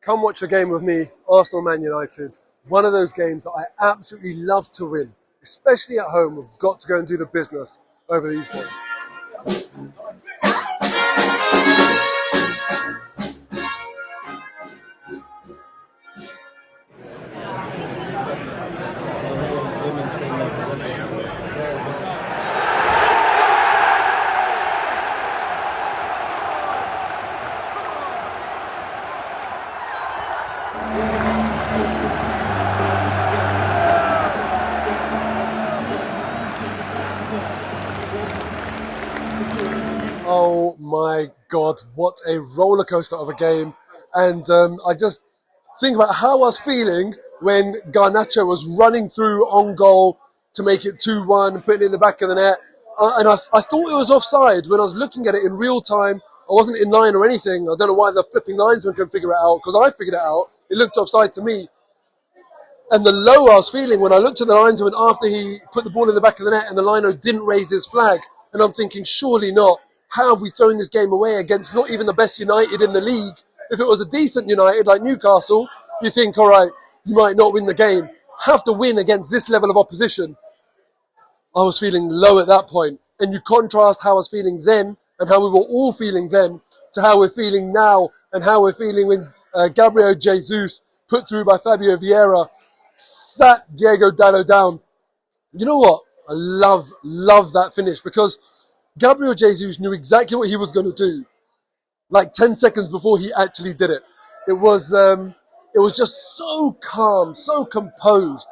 Come watch a game with me, Arsenal Man United. One of those games that I absolutely love to win, especially at home. We've got to go and do the business over these points. Oh my God, what a roller coaster of a game. And I just think about how I was feeling when Garnacho was running through on goal to make it 2-1, putting it in the back of the net. And I thought it was offside when I was looking at it in real time. I wasn't in line or anything. I don't know why the flipping linesman couldn't figure it out, because I figured it out. It looked offside to me. And the low I was feeling when I looked at the linesman after he put the ball in the back of the net and the lino didn't raise his flag. And I'm thinking, surely not. How have we thrown this game away against not even the best United in the league? If it was a decent United like Newcastle, you think, all right, you might not win the game. Have to win against this level of opposition. I was feeling low at that point. And you contrast how I was feeling then and how we were all feeling then to how we're feeling now and how we're feeling when Gabriel Jesus, put through by Fabio Vieira, sat Diego Dallo down. You know what? I love that finish, because Gabriel Jesus knew exactly what he was going to do, like 10 seconds before he actually did it. It was just so calm, so composed,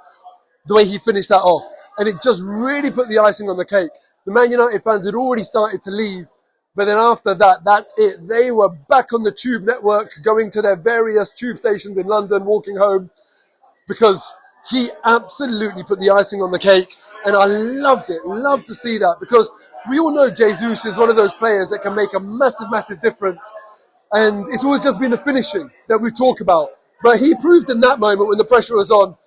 the way he finished that off. And it just really put the icing on the cake. The Man United fans had already started to leave, but then after that, that's it. They were back on the tube network, going to their various tube stations in London, walking home, because he absolutely put the icing on the cake. And I loved it, loved to see that, because we all know Jesus is one of those players that can make a massive, massive difference. And it's always just been the finishing that we talk about. But he proved in that moment when the pressure was on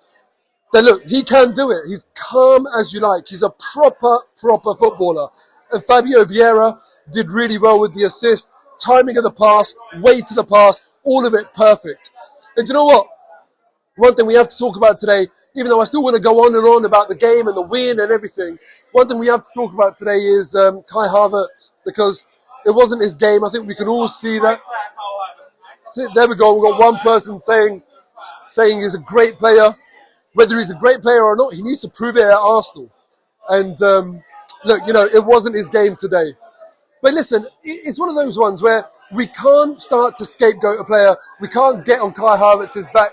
that, look, he can do it. He's calm as you like. He's a proper footballer. And Fabio Vieira did really well with the assist, timing of the pass, weight of the pass, all of it perfect. And you know what? One thing we have to talk about today, even though I still want to go on and on about the game and the win and everything, one thing we have to talk about today is Kai Havertz, because it wasn't his game. I think we can all see that. There we go. We've got one person saying he's a great player. Whether he's a great player or not, he needs to prove it at Arsenal. And look, you know, it wasn't his game today. But listen, it's one of those ones where we can't start to scapegoat a player. We can't get on Kai Havertz's back.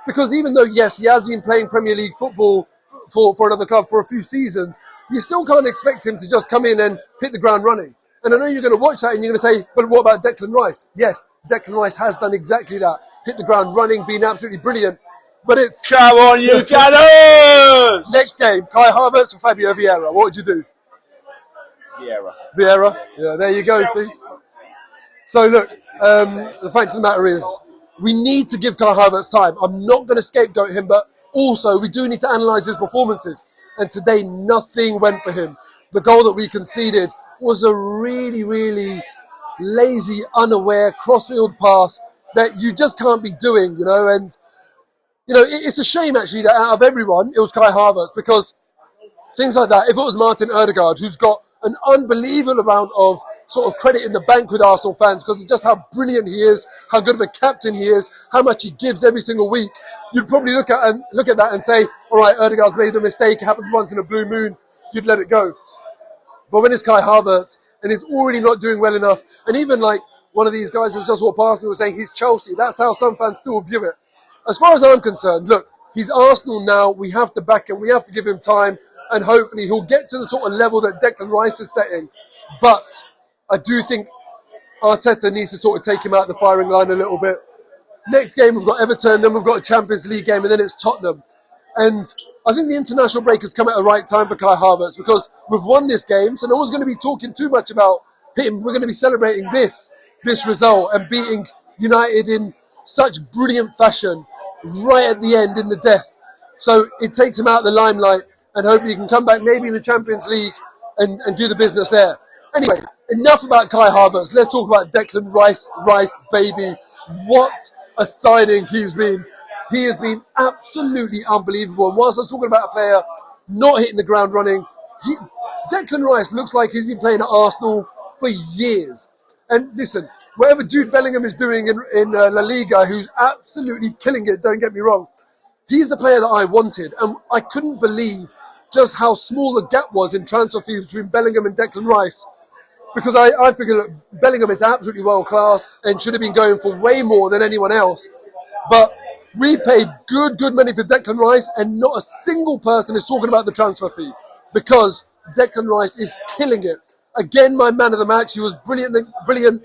Because even though, yes, he has been playing Premier League football for another club for a few seasons, you still can't expect him to just come in and hit the ground running. And I know you're going to watch that and you're going to say, but what about Declan Rice? Yes, Declan Rice has done exactly that. Hit the ground running, been absolutely brilliant. But it's... Come on, you Gunners! Next game, Kai Havertz or Fabio Vieira? What would you do? Vieira? Yeah, there you go, see? So look, the fact of the matter is, we need to give Kai Havertz time. I'm not going to scapegoat him, but also we do need to analyse his performances. And today, nothing went for him. The goal that we conceded was a really, really lazy, unaware, crossfield pass that you just can't be doing, you know. And, you know, it's a shame, actually, that out of everyone, it was Kai Havertz, because things like that, if it was Martin Ødegaard, who's got an unbelievable amount of sort of credit in the bank with Arsenal fans because of just how brilliant he is, how good of a captain he is, how much he gives every single week, you'd probably look at that and say, all right, Ødegaard's made a mistake, it happens once in a blue moon, you'd let it go. But when it's Kai Havertz and he's already not doing well enough, and even like one of these guys that's just walked past me was saying he's Chelsea, that's how some fans still view it. As far as I'm concerned, look, he's Arsenal now, we have to back him, we have to give him time, and hopefully he'll get to the sort of level that Declan Rice is setting. But I do think Arteta needs to sort of take him out of the firing line a little bit. Next game, we've got Everton, then we've got a Champions League game, and then it's Tottenham. And I think the international break has come at the right time for Kai Havertz, because we've won this game, so no one's going to be talking too much about him. We're going to be celebrating this result and beating United in such brilliant fashion right at the end in the death. So it takes him out of the limelight, and hopefully he can come back maybe in the Champions League and do the business there. Anyway, enough about Kai Havertz. Let's talk about Declan Rice, baby. What a signing he has been absolutely unbelievable. And whilst I was talking about a player not hitting the ground running, Declan Rice looks like he's been playing at Arsenal for years. And listen, whatever Jude Bellingham is doing in La Liga, who's absolutely killing it, don't get me wrong, he's the player that I wanted. And I couldn't believe just how small the gap was in transfer fees between Bellingham and Declan Rice. Because I figure that Bellingham is absolutely world class and should have been going for way more than anyone else. But we paid good money for Declan Rice, and not a single person is talking about the transfer fee because Declan Rice is killing it. Again, my man of the match. He was brilliant.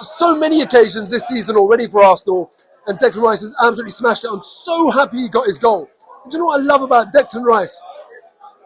So many occasions this season already for Arsenal, and Declan Rice has absolutely smashed it. I'm so happy he got his goal. Do you know what I love about Declan Rice?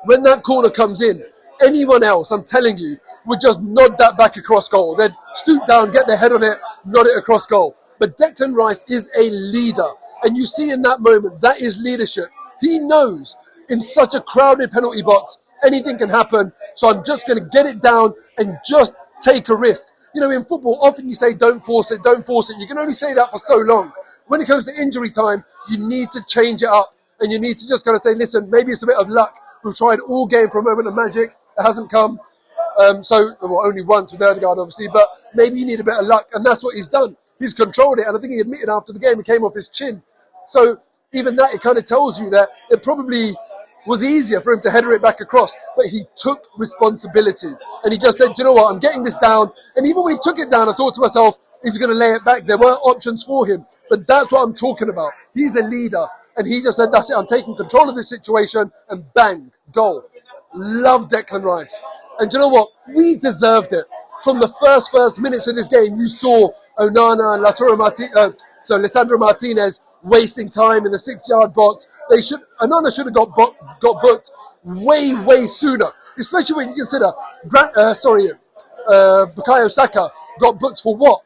When that corner comes in, anyone else, I'm telling you, would just nod that back across goal. They'd stoop down, get their head on it, nod it across goal. But Declan Rice is a leader. And you see in that moment, that is leadership. He knows in such a crowded penalty box, anything can happen. So I'm just going to get it down and just take a risk. You know, in football, often you say, don't force it, don't force it. You can only say that for so long. When it comes to injury time, you need to change it up. And you need to just kind of say, listen, maybe it's a bit of luck. We've tried all game for a moment of magic. It hasn't come. Only once with Erdegaard, obviously. But maybe you need a bit of luck. And that's what he's done. He's controlled it. And I think he admitted after the game it came off his chin. So even that, it kind of tells you that it probably was easier for him to header it back across. But he took responsibility. And he just said, you know what, I'm getting this down. And even when he took it down, I thought to myself, is he going to lay it back? There were options for him. But that's what I'm talking about. He's a leader. And he just said, that's it, I'm taking control of this situation. And bang, goal. Love Declan Rice. And do you know what? We deserved it. From the first minutes of this game, you saw Onana and Lisandro Martinez wasting time in the 6-yard box. Onana should have got booked way sooner. Especially when you consider Bukayo Saka got booked for what?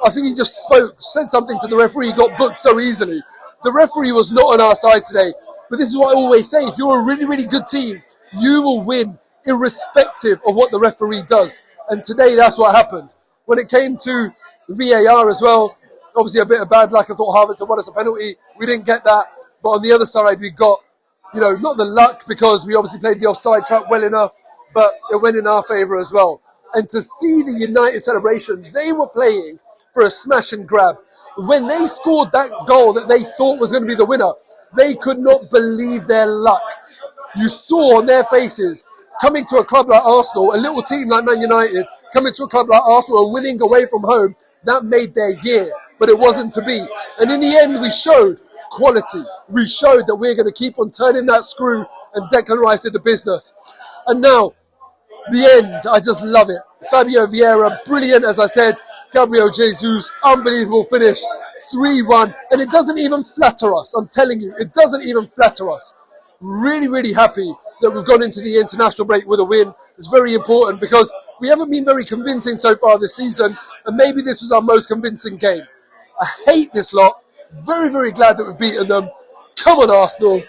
I think he just said something to the referee, he got booked so easily. The referee was not on our side today. But this is what I always say. If you're a really, really good team, you will win irrespective of what the referee does. And today, that's what happened. When it came to VAR as well, obviously a bit of bad luck. I thought Havertz had won us a penalty. We didn't get that. But on the other side, we got, not the luck because we obviously played the offside trap well enough, but it went in our favour as well. And to see the United celebrations, they were playing for a smash and grab. When they scored that goal that they thought was going to be the winner, they could not believe their luck. You saw on their faces, coming to a club like Arsenal, a little team like Man United, coming to a club like Arsenal and winning away from home, that made their year. But it wasn't to be. And in the end, we showed quality. We showed that we're going to keep on turning that screw, and Declan Rice did the business. And now, the end, I just love it. Fabio Vieira, brilliant, as I said. Gabriel Jesus, unbelievable finish. 3-1. And it doesn't even flatter us. I'm telling you, it doesn't even flatter us. Really, really happy that we've gone into the international break with a win. It's very important because we haven't been very convincing so far this season. And maybe this was our most convincing game. I hate this lot. Very, very glad that we've beaten them. Come on, Arsenal.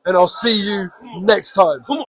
And I'll see you next time.